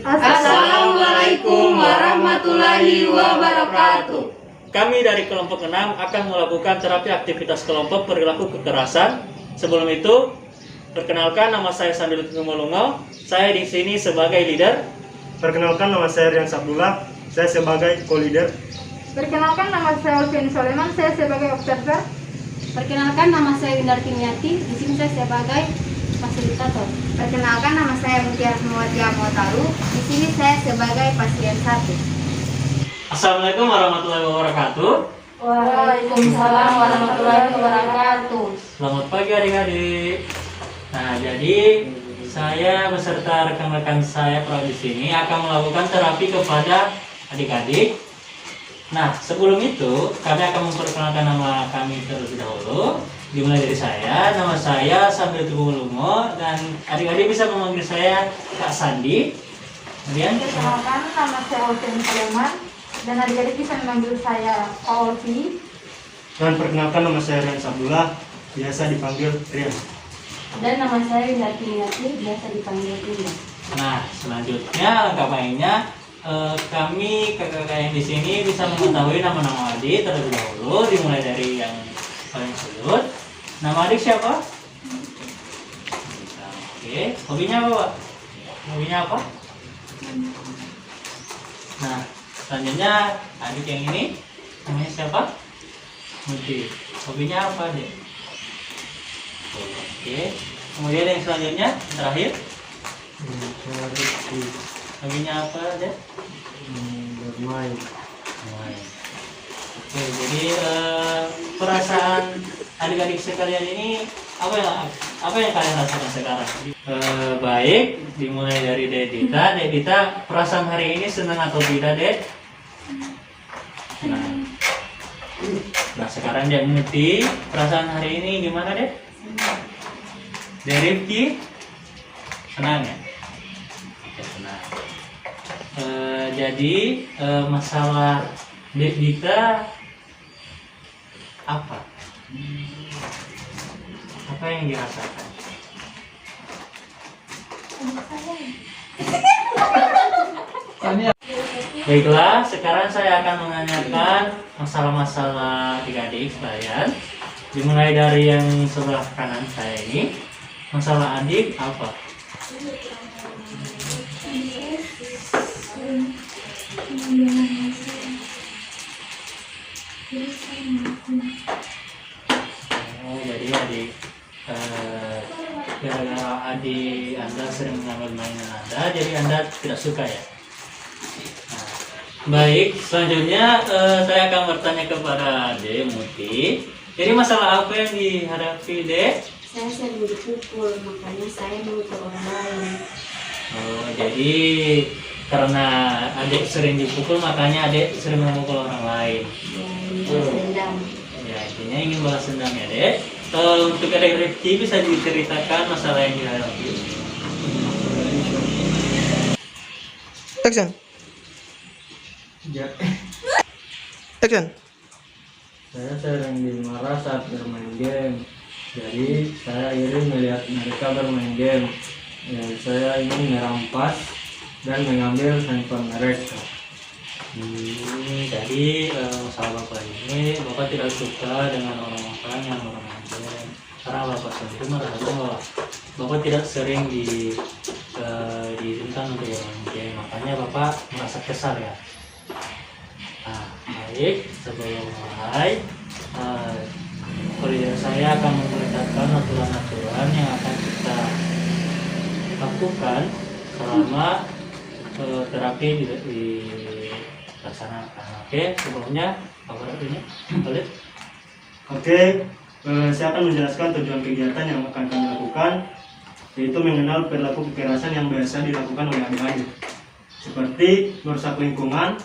Assalamualaikum warahmatullahi wabarakatuh. Kami dari kelompok 6 akan melakukan terapi aktivitas kelompok perilaku kekerasan. Sebelum itu, perkenalkan nama saya Sambil Ngomolongo. Saya di sini sebagai leader. Perkenalkan nama saya Rian Sabdullah, saya sebagai co-leader. Perkenalkan nama saya Alvin Soleman, saya sebagai observer. Perkenalkan nama saya Windar Kimiati, di sini saya sebagai fasilitator. Perkenalkan nama saya Mutiara Semawati Amotaru, di sini saya sebagai pasien 1. Assalamualaikum warahmatullahi wabarakatuh. Waalaikumsalam warahmatullahi wabarakatuh. Selamat pagi adik-adik. Nah, jadi saya beserta rekan-rekan saya di sini akan melakukan terapi kepada adik-adik. Nah, sebelum itu kami akan memperkenalkan nama kami terlebih dahulu. Dimulai dari saya, nama saya Sambil Ngomolongo, dan adik-adik bisa memanggil saya Kak Sandi. Kemudian Perkenalkan nama saya Alvin Soleman, dan adik-adik bisa memanggil saya Pak Olvi. Dan perkenalkan nama saya Rian Sabdullah, biasa dipanggil Rian. Dan nama saya Windar Kimiati, biasa dipanggil Indah. Nah, selanjutnya lengkap lainnya kami kakak-kakak yang di sini bisa mengetahui nama-nama adik terlebih dahulu, dimulai dari yang paling sulit. Nama adik siapa? Oke, hobinya apa, Pak? Hobinya apa? Nah, selanjutnya adik yang ini namanya siapa? Muti. Hobinya apa, Dek? Oke. Kemudian yang selanjutnya terakhir. Hobinya apa, Dek? Bermain. Oke, jadi perasaan adik-adik sekalian ini apa yang kalian rasakan sekarang? Baik, dimulai dari Dedita. Dedita, perasaan hari ini senang atau tidak, Dek? Nah, sekarang dia Muti, perasaan hari ini gimana, Dek? Rifki, senang ya? Oke, senang. Jadi masalah Dedita apa? Apa yang dirasakan? Baiklah, sekarang saya akan menanyakan masalah-masalah adik-adik sekalian. Dimulai dari yang sebelah kanan saya ini. Masalah adik apa? Oh, jadi adik gara-gara adik Anda sering mengambil mainan Anda, jadi Anda tidak suka ya? Nah, baik, selanjutnya saya akan bertanya kepada Dek Muti. Jadi masalah apa yang dihadapi, Dek? Saya sering dipukul, makanya saya memukul orang lain. Oh, jadi karena adik sering dipukul, makanya adik sering memukul orang lain. Balas dendam. Ya, intinya ingin balas dendam ya, Dek. Untuk adik Rifki bisa diceritakan masalah yang dihadapi. Action. Ya, Action. saya sering dimarah saat bermain game. Jadi saya iri melihat mereka bermain game. Saya ingin merampas dan mengambil handphone mereka. Jadi masalah Bapak ini, Bapak tidak suka dengan orang-orang yang bermain game. Karena Bapak sendiri merasa bahwa Bapak tidak sering diizinkan untuk bermain game. Makanya Bapak merasa kesal ya. Nah, baik, sebelum mulai, koridor saya akan memberitakan aturan-aturan yang akan kita lakukan selama terapi dilaksanakan. Oke, sebelumnya apa artinya? Boleh? Oke, saya akan menjelaskan tujuan kegiatan yang akan kami lakukan, yaitu mengenal perilaku kekerasan yang biasa dilakukan oleh adik-adik, seperti merusak lingkungan,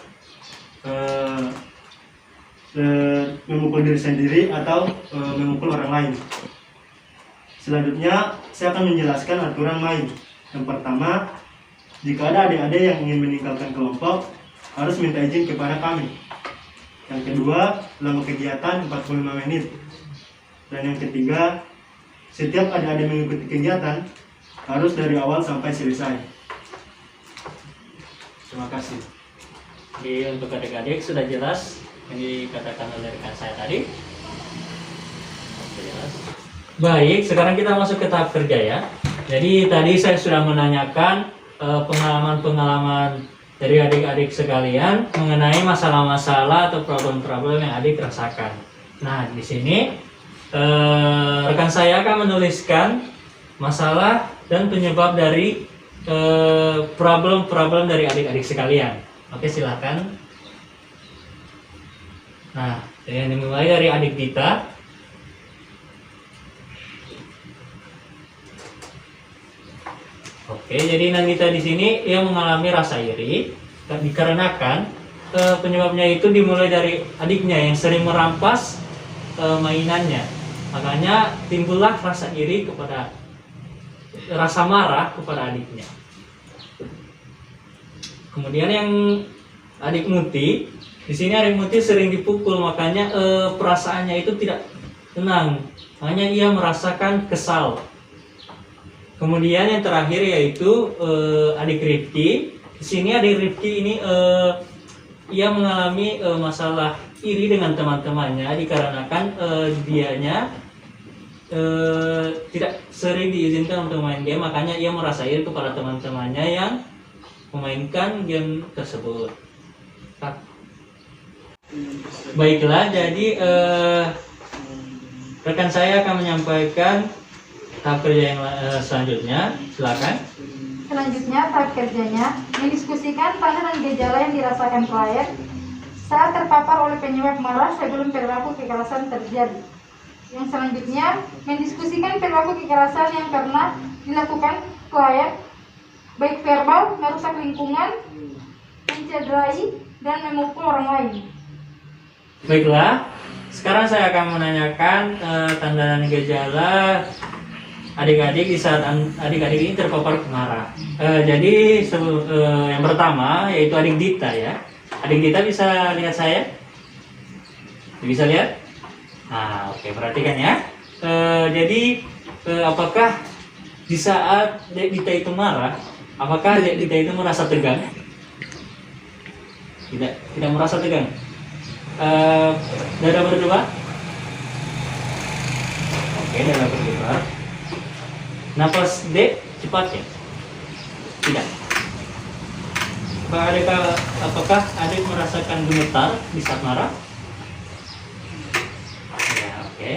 memukul diri sendiri atau memukul orang lain. Selanjutnya, saya akan menjelaskan aturan main. Yang pertama, jika ada adik-adik yang ingin meninggalkan kelompok, harus minta izin kepada kami. Yang kedua, lama kegiatan 45 menit. Dan yang ketiga, setiap adik-adik mengikuti kegiatan harus dari awal sampai selesai. Terima kasih. Jadi untuk adik-adik sudah jelas yang dikatakan oleh rekan saya tadi. Oke, jelas. Baik, sekarang kita masuk ke tahap kerja ya. Jadi tadi saya sudah menanyakan pengalaman-pengalaman dari adik-adik sekalian mengenai masalah-masalah atau problem-problem yang adik rasakan. Nah, di sini rekan saya akan menuliskan masalah dan penyebab dari problem-problem dari adik-adik sekalian. Oke, silakan. Nah, yang dimulai dari adik Dita. Oke, jadi Nandita di sini ia mengalami rasa iri dikarenakan penyebabnya itu dimulai dari adiknya yang sering merampas mainannya. Makanya timbullah rasa iri kepada rasa marah kepada adiknya. Kemudian yang adik Muti, di sini adik Muti sering dipukul, makanya perasaannya itu tidak tenang. Makanya ia merasakan kesal. Kemudian yang terakhir yaitu adik Rifki. Di sini adik Rifki ini ia mengalami masalah iri dengan teman-temannya dikarenakan dianya tidak sering diizinkan untuk main game, makanya ia merasa iri kepada teman-temannya yang memainkan game tersebut. Baiklah, jadi rekan saya akan menyampaikan tahap kerja yang selanjutnya. Silakan. Selanjutnya, tahap kerjanya mendiskusikan tanda dan gejala yang dirasakan klien saat terpapar oleh penyebab marah sebelum perilaku kekerasan terjadi. Yang selanjutnya, mendiskusikan perilaku kekerasan yang pernah dilakukan klien, baik verbal, merusak lingkungan, mencederai, dan memukul orang lain. Baiklah, sekarang saya akan menanyakan tanda dan gejala adik-adik di saat adik-adik ini terpapar marah. Jadi yang pertama yaitu adik Dita ya. Adik Dita bisa lihat saya? Bisa lihat? Nah, oke, perhatikan ya. Jadi apakah di saat adik Dita itu marah, apakah adik Dita itu merasa tegang? Tidak merasa tegang. Dada berdebar? Oke, dada berdebar. Napas D cepat ya? Tidak. Apakah adik merasakan gemetar di saat marah? Ya, oke.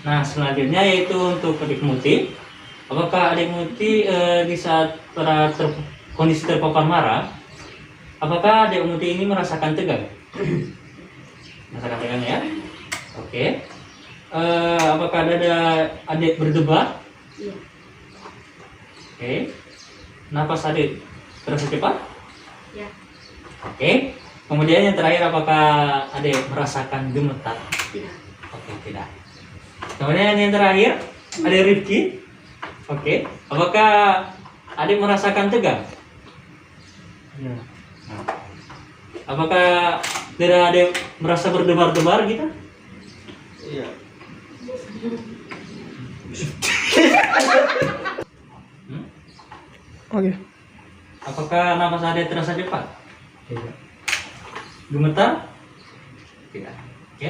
Nah, selanjutnya yaitu untuk adik Muti. Apakah adik Muti di saat kondisi terpapar marah, apakah adik Muti ini merasakan tegang? Merasakan tegang ya? Oke. Apakah ada adik berdebar? Iya. Oke. Napas adik terasa cepat? Ya. Oke. Kemudian yang terakhir, apakah adik merasakan gemetar? Tidak. Oke, tidak. Kemudian yang terakhir, adik Rifki. Oke. Apakah adik merasakan tegang? Ya. Apakah dada adik merasa berdebar-debar gitu? Iya. Oke. Apakah napas adik terasa cepat? Tidak. Gemetar? Tidak. Oke.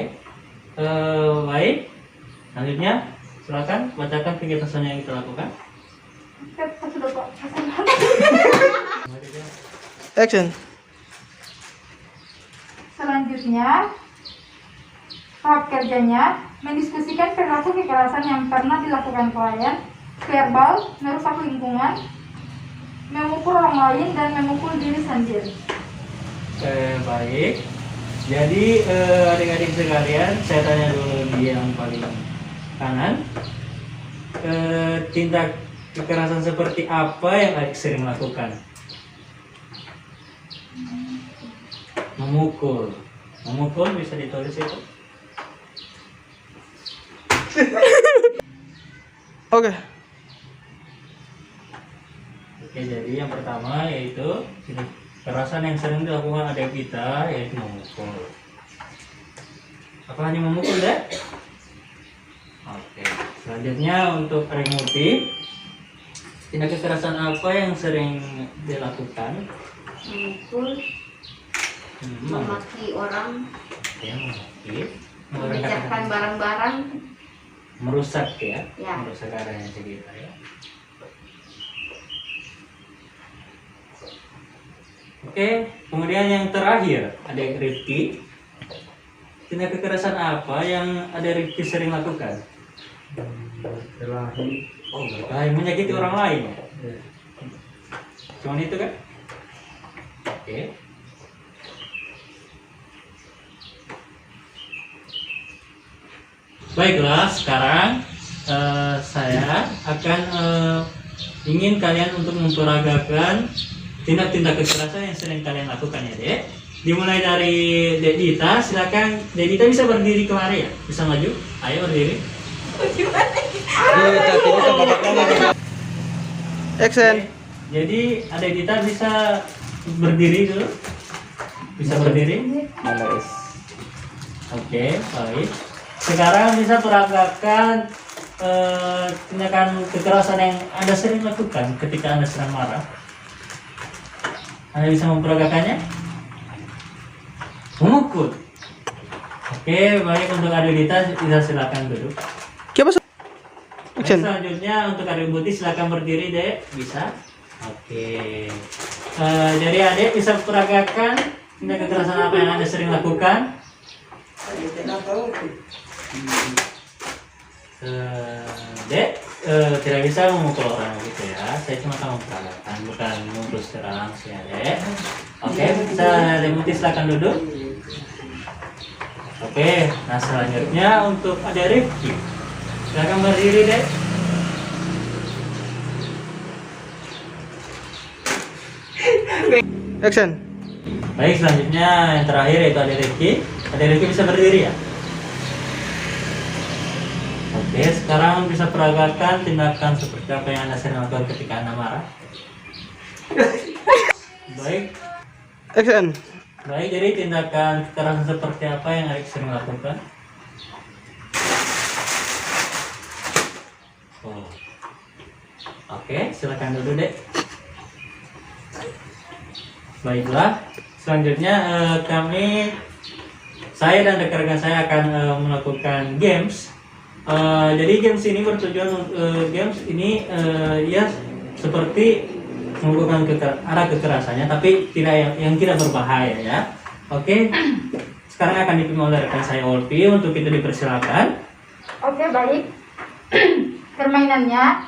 Baik. Selanjutnya, silakan bacakan kegiatan selanjutnya yang kita lakukan. Sudah, Pak. Action. Selanjutnya, tahap kerjanya mendiskusikan perilaku kekerasan yang pernah dilakukan klien, verbal, merusak lingkungan, memukul orang lain, dan memukul diri sendiri. Baik. Jadi adik-adik sekalian, saya tanya dulu di yang paling kanan. Tindak kekerasan seperti apa yang adik sering lakukan? Memukul. Memukul bisa ditulis itu. Oke. Oke, jadi yang pertama yaitu kekerasan yang sering dilakukan adik kita yaitu memukul. Apa hanya memukul deh? Oke. Selanjutnya untuk adik Muti, tindak kekerasan apa yang sering dilakukan? memukul, memaki orang, Ya, memaki. memecahkan barang-barang. Merusak ya, Ya. merusak areanya sekitar ya. Oke, kemudian yang terakhir ada Rifki. Tindak kekerasan apa yang ada Rifki sering lakukan? Berkelahi. Oh, berkelahi, menyakiti orang lain ya? Cuman itu kan? Oke. Baiklah, sekarang saya akan ingin kalian untuk memperagakan tindak-tindak kekerasan yang sering kalian lakukan ya, Dek. Dimulai dari Dek Dita, silakan Dek Dita bisa berdiri kemari ya, bisa maju. Ayo berdiri. Action. Jadi Adek Dita bisa berdiri dulu, bisa berdiri. Oke, baik. Sekarang bisa peragakan tindakan kekerasan yang Anda sering lakukan ketika Anda sedang marah. Anda bisa memperagakannya? Memukul. Oke, baik, untuk Adek Dita bisa silakan duduk. Siapa? Baik, Action. selanjutnya untuk Adek Buti silakan berdiri, Dek. Bisa? Oke. Jadi Adek bisa peragakan tindak kekerasan apa yang Anda sering lakukan? Dek, tidak bisa memukul orang gitu ya. Saya cuma akan memperagakan, bukan memukul secara langsung ya, Dek. Oke, bisa Adek Buti silakan duduk. Oke, nah selanjutnya untuk Adek Rifki. Silakan berdiri, Dek. Action. Baik, selanjutnya yang terakhir yaitu Adek Rifki. Adek Rifki bisa berdiri ya? Oke, sekarang bisa peragakan tindakan seperti apa yang Anda sering lakukan ketika Anda marah. Baik, Action. baik. Jadi tindakan kekerasan seperti apa yang Anda sering lakukan? Oh. Oke, silakan dulu, Dek. Baiklah, selanjutnya saya dan rekan-rekan saya akan melakukan games. Jadi games ini bertujuan games ini ya seperti melakukan arah kekerasannya, tapi tidak yang tidak berbahaya ya. Oke, sekarang akan dipimpin oleh rekan saya Olpi, untuk itu dipersilakan. Oke, baik. Permainannya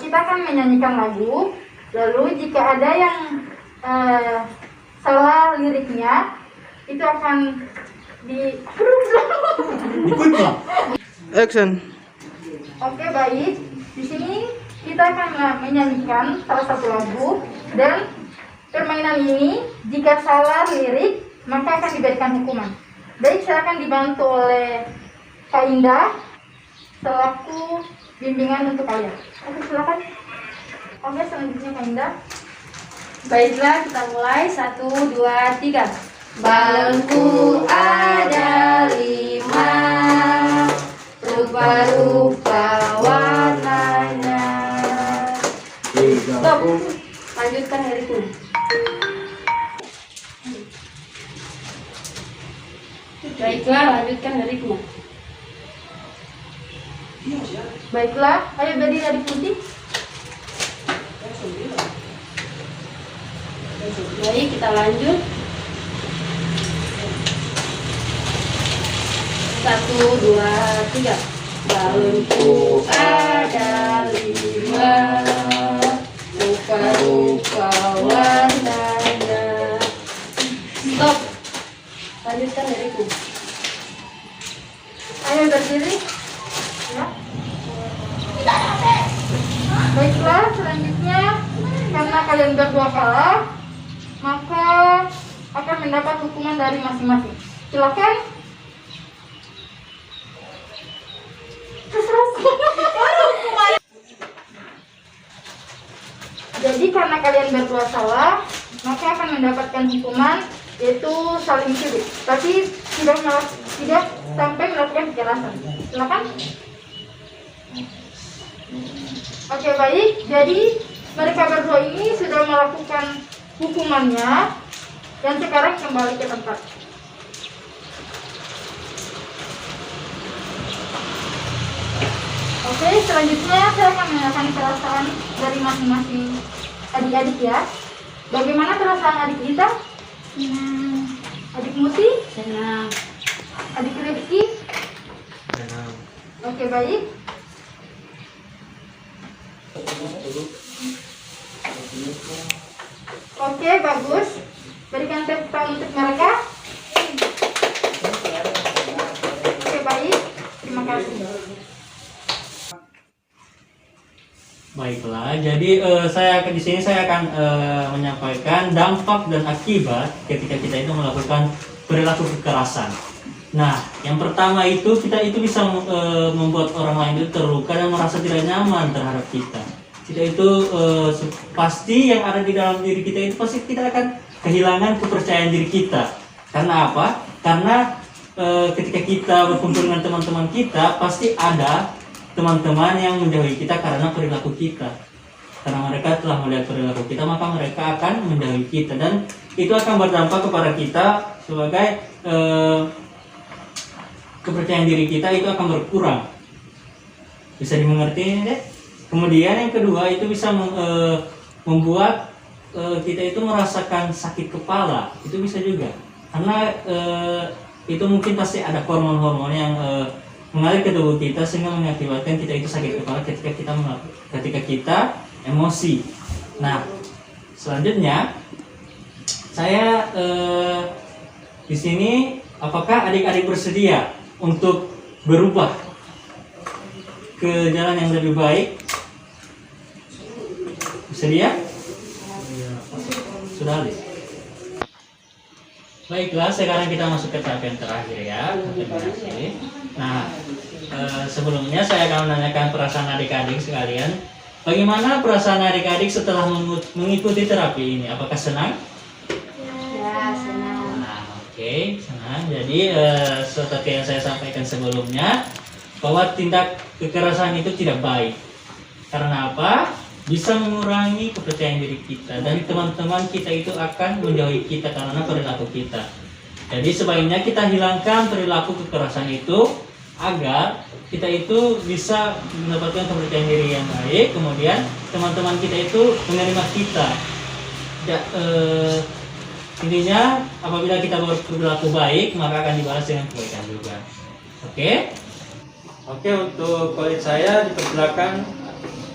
kita akan menyanyikan lagu. Lalu jika ada yang salah liriknya, itu akan Dikunci. Action. Oke, baik. Di sini kita akan menyanyikan salah satu lagu, dan permainan ini jika salah lirik maka akan diberikan hukuman. Baik, silakan dibantu oleh Kak Indah selaku bimbingan untuk kalian. Oke, silakan. Oke, selanjutnya Kak Indah. Baiklah, kita mulai. 1, 2, 3. Balonku ada 5, rupa-rupa warnanya. Stop. Lanjutkan liriknya. Baiklah, lanjutkan liriknya. Baiklah, ayo berdiri adik putih. Baik, kita lanjut. 1, 2, 3. Balonku ada 5, rupa-rupa warnanya. Stop. Lanjutkan liriknya. Ayo berdiri. Ya. Baiklah, selanjutnya karena kalian berdua kalah, maka akan mendapat hukuman dari masing-masing. Silakan. Jadi karena kalian berdua salah, maka akan mendapatkan hukuman yaitu saling cubit, tapi tidak sampai melakukan kekerasan. Silakan. Oke, baik. Jadi mereka berdua ini sudah melakukan hukumannya dan sekarang kembali ke tempat. Oke, selanjutnya saya akan menanyakan perasaan dari masing-masing adik-adik ya. Bagaimana perasaan adik kita? Senang. Adik Muti? Senang. Adik Rifki? Oke, baik. Oke, bagus. Berikan tepuk tangan untuk mereka. Oke, baik. Terima kasih. Baiklah, jadi di sini saya akan menyampaikan dampak dan akibat ketika kita itu melakukan perilaku kekerasan. Nah, yang pertama itu kita itu bisa membuat orang lain itu terluka dan merasa tidak nyaman terhadap kita. Kita itu pasti yang ada di dalam diri kita itu pasti kita akan kehilangan kepercayaan diri kita. Karena apa? Karena ketika kita berkumpul dengan teman-teman kita pasti ada teman-teman yang menjauhi kita karena perilaku kita. Karena mereka telah melihat perilaku kita, maka mereka akan menjauhi kita dan itu akan berdampak kepada kita sebagai kepercayaan diri kita itu akan berkurang. Bisa dimengerti ini, Dek? Kemudian yang kedua itu bisa membuat kita itu merasakan sakit kepala. Itu bisa juga. Karena itu mungkin pasti ada hormon-hormon yang mengalir ke tubuh kita sehingga mengakibatkan kita itu sakit kepala ketika kita emosi. Nah, selanjutnya saya di sini apakah adik-adik bersedia untuk berubah ke jalan yang lebih baik? Bersedia? Sudah, Alis? Baiklah, sekarang kita masuk ke tahap yang terakhir ya, kontemplasi. Nah, sebelumnya saya akan menanyakan perasaan adik-adik sekalian. Bagaimana perasaan adik-adik setelah mengikuti terapi ini? Apakah senang? Ya, senang. Nah, oke, senang. Jadi seperti yang saya sampaikan sebelumnya, bahwa tindak kekerasan itu tidak baik. Karena apa? Bisa mengurangi kepercayaan diri kita dan teman-teman kita itu akan menjauhi kita karena perilaku kita. Jadi sebaiknya kita hilangkan perilaku kekerasan itu agar kita itu bisa mendapatkan kepercayaan diri yang baik. Kemudian teman-teman kita itu menerima kita. Intinya apabila kita berperilaku baik maka akan dibalas dengan kebaikan juga. Oke, untuk kolej saya dipersilakan.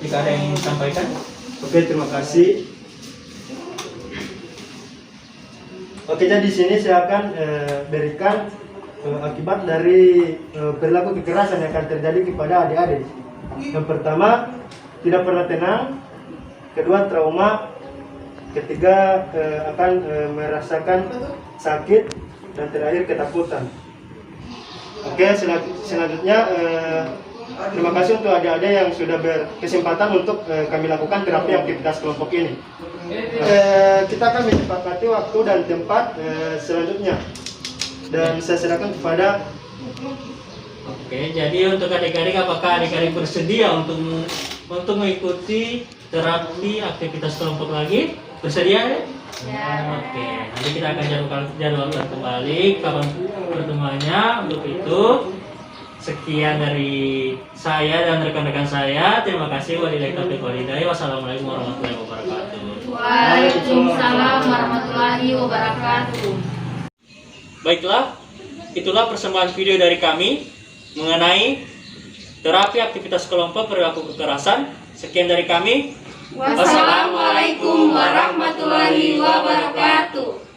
Jika ada yang ingin disampaikan. Oke, terima kasih. Oke, jadi di sini saya akan berikan akibat dari perilaku kekerasan yang akan terjadi kepada adik-adik. Yang pertama, tidak pernah tenang. Kedua, trauma. Ketiga, akan merasakan sakit. Dan terakhir, ketakutan. Oke, selanjutnya terima kasih untuk adik-adik yang sudah berkesempatan untuk kami lakukan terapi aktivitas kelompok ini. Kita akan menyepakati waktu dan tempat selanjutnya. Dan saya serahkan kepada. Oke, jadi untuk adik-adik, apakah adik-adik bersedia untuk mengikuti terapi aktivitas kelompok lagi? Bersedia? Ya. Oke, nanti kita akan jadwalkan kembali kapan pertemuannya. Untuk itu sekian dari saya dan rekan-rekan saya. Terima kasih. Wabillahi taufiq wal hidayah. Wassalamualaikum warahmatullahi wabarakatuh. Waalaikumsalam warahmatullahi wabarakatuh. Baiklah, itulah persembahan video dari kami mengenai terapi aktivitas kelompok perilaku kekerasan. Sekian dari kami. Wassalamualaikum warahmatullahi wabarakatuh.